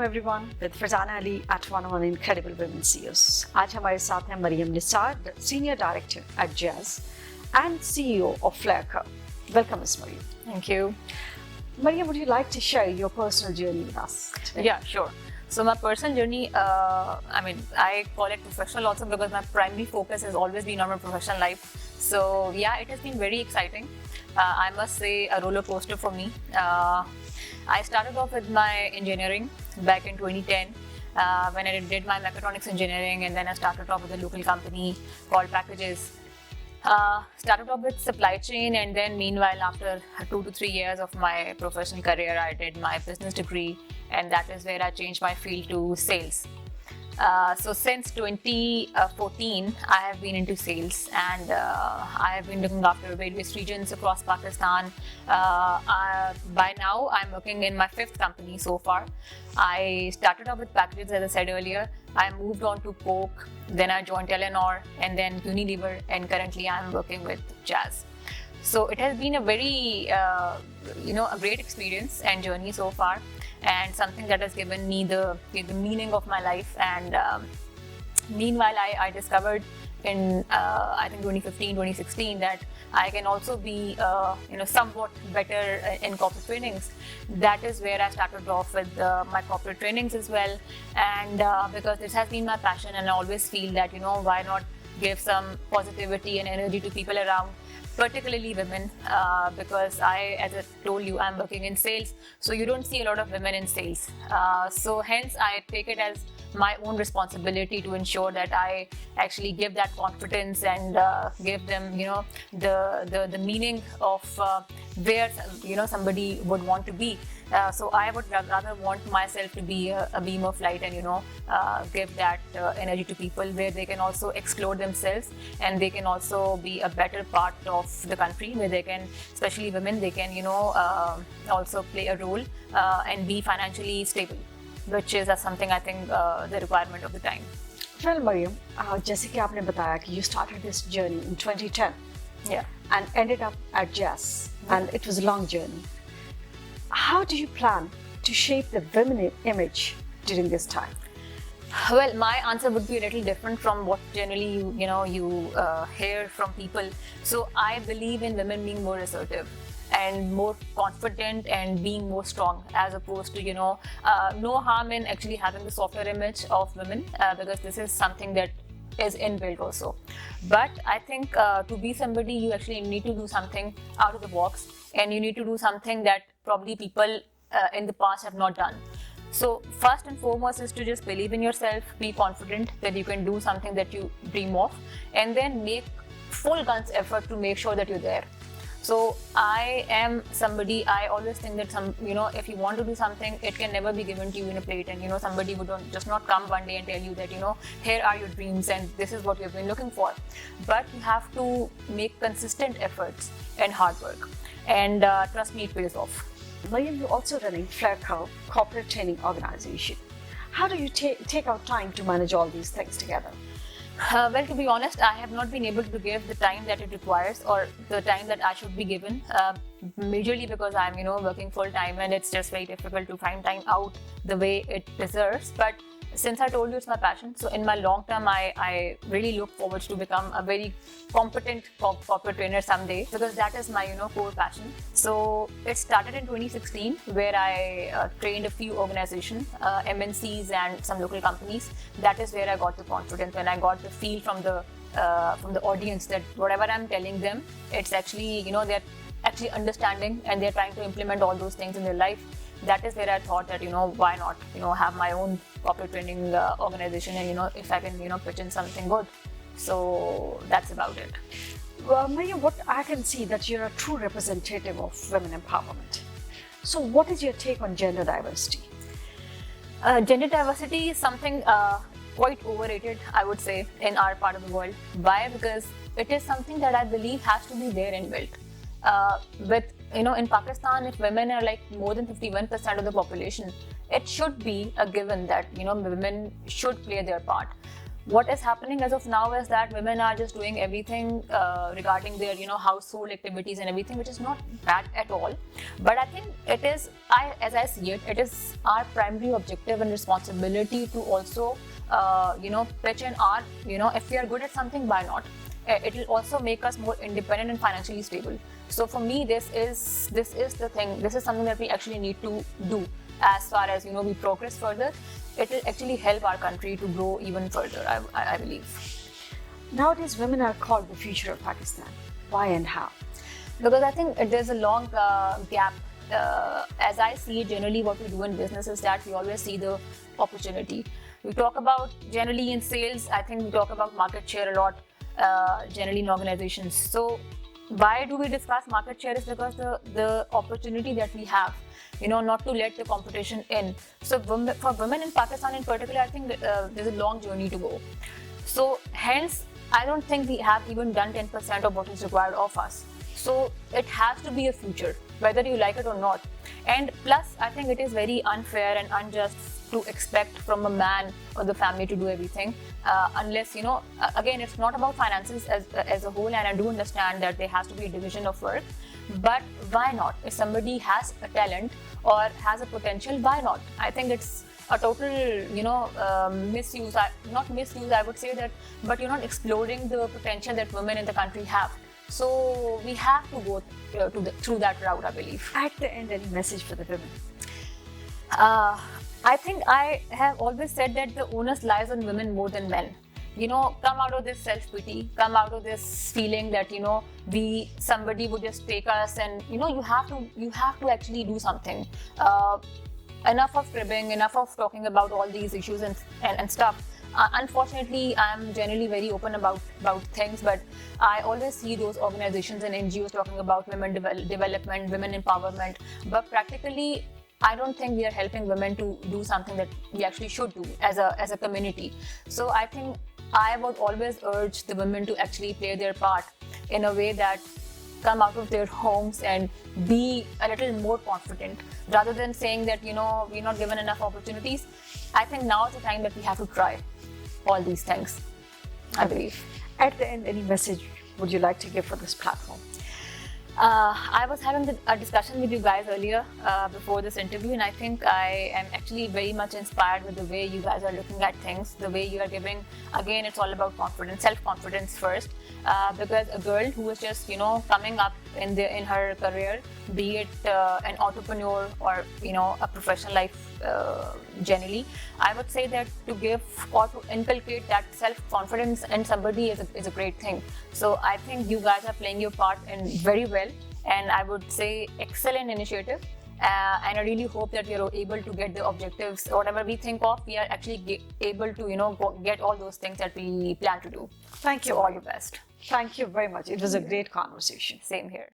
Welcome everyone with Farzana Ali at 101 incredible women CEOs. आज हमारे साथ हैं Mariam Nisar, senior director at Jazz and CEO of Flair Curve. Welcome, Ms. Mariam. Thank you. Mariam, would you like to share your personal journey with us today? Yeah, sure. So my personal journey, I call it professional also because my primary focus has always been on my professional life. So yeah, it has been very exciting. I must say a roller coaster for me. I started off with my engineering back in 2010 when I did my mechatronics engineering, and then I started off with a local company called Packages. Started off with supply chain, and then meanwhile after 2 to 3 years of my professional career I did my business degree, and that is where I changed my field to sales. So since 2014 I have been into sales, and I have been looking after various regions across Pakistan. By now I'm working in my 5th company so far. I started off with Packages, as I said earlier. I moved on to Coke, then I joined Telenor, and then Unilever, and currently I'm working with Jazz. So it has been a very a great experience and journey so far, and something that has given me the meaning of my life. And meanwhile I discovered in I think 2015 2016 that I can also be somewhat better in corporate trainings. That is where I started off with my corporate trainings as well, and because this has been my passion, and I always feel that why not give some positivity and energy to people around, particularly women, because as I told you, I'm working in sales, so you don't see a lot of women in sales. So hence I take it as my own responsibility to ensure that I actually give that confidence and give them the meaning of where somebody would want to be. So I would rather want myself to be a beam of light, and give that energy to people where they can also explore themselves, and they can also be a better part of the country, where they can, especially women, they can also play a role and be financially stable, which is something I think the requirement of the time. Well, Mariam, जैसे कि आपने बताया कि you started this journey in 2010, yeah, and ended up at Jazz, and it was a long journey. How do you plan to shape the women image during this time? Well, my answer would be a little different from what generally you hear from people. So I believe in women being more assertive and more confident and being more strong, as opposed to no harm in actually having the softer image of women, because this is something that is inbuilt also. But I think to be somebody, you actually need to do something out of the box, and you need to do something that probably people in the past have not done. So first and foremost is to just believe in yourself, be confident that you can do something that you dream of, and then make full guns effort to make sure that you're there. So I am somebody, I always think that if you want to do something, it can never be given to you in a plate, and somebody would just not come one day and tell you that here are your dreams and this is what you've been looking for. But you have to make consistent efforts and hard work, and trust me, it pays off. Mariam, you're also running Flare Curve Corporate Training Organization. How do you take out time to manage all these things together? Well, to be honest, I have not been able to give the time that it requires, or the time that I should be given, majorly because I'm working full time, and it's just very difficult to find time out the way it deserves. But since I told you it's my passion, so in my long term I really look forward to become a very competent corporate trainer someday, because that is my core passion. So it started in 2016, where I trained a few organizations, MNCs and some local companies. That is where I got the confidence, when I got the feel from the audience that whatever I'm telling them, it's actually they're actually understanding, and they're trying to implement all those things in their life. That is where I thought that why not have my own corporate training organization, and if I can pitch in something good. So that's about it. Well, Mariam, what I can see that you're a true representative of women empowerment. So what is your take on gender diversity? Gender diversity is something quite overrated, I would say, in our part of the world. Why? Because it is something that I believe has to be there and built. With in Pakistan, if women are like more than 51% of the population, it should be a given that women should play their part. what is happening as of now is that women are just doing everything regarding their, household activities and everything, which is not bad at all. But I think it is, as I see it, it is our primary objective and responsibility to also, pitch in our, if we are good at something, why not? It will also make us more independent and financially stable. So for me, this is the thing. This is something that we actually need to do as far as we progress further. It will actually help our country to grow even further, I believe. Nowadays, women are called the future of Pakistan. Why and how? Because I think there's a long gap. As I see it, generally what we do in business is that we always see the opportunity. We talk about, generally in sales, I think we talk about market share a lot, generally in organizations. So why do we discuss market share is because the opportunity that we have, not to let the competition in. So for women in Pakistan in particular, I think there's a long journey to go. So hence, I don't think we have even done 10% of what is required of us. So it has to be a future, whether you like it or not. And plus, I think it is very unfair and unjust to expect from a man or the family to do everything, unless, again, it's not about finances as a whole, and I do understand that there has to be a division of work. But why not? If somebody has a talent or has a potential, why not? I think it's a total, misuse, not misuse, I would say that, but you're not exploring the potential that women in the country have. So we have to go through that route, I believe. At the end, any message for the women? I think I have always said that the onus lies on women more than men. Come out of this self-pity, come out of this feeling that, somebody would just take us, and, you have to actually do something. Enough of cribbing, enough of talking about all these issues and stuff. Unfortunately, I'm generally very open about things, but I always see those organizations and NGOs talking about women development, women empowerment, but practically, I don't think we are helping women to do something that we actually should do as a community. So I think I would always urge the women to actually play their part in a way that come out of their homes and be a little more confident, rather than saying that, we're not given enough opportunities. I think now is the time that we have to try all these things, I believe. At the end, any message would you like to give for this platform? I was having a discussion with you guys earlier before this interview, and I think I am actually very much inspired with the way you guys are looking at things, the way you are giving. Again, it's all about confidence, self-confidence first, because a girl who is just coming up in her career, be it an entrepreneur or a professional life generally, I would say that to give or to inculcate that self-confidence in somebody is a great thing. So I think you guys are playing your part in very well, and I would say excellent initiative. And I really hope that we are able to get the objectives, whatever we think of, we are actually able to get all those things that we plan to do. Thank you. So all your best. Thank you very much. It was a great conversation. Same here.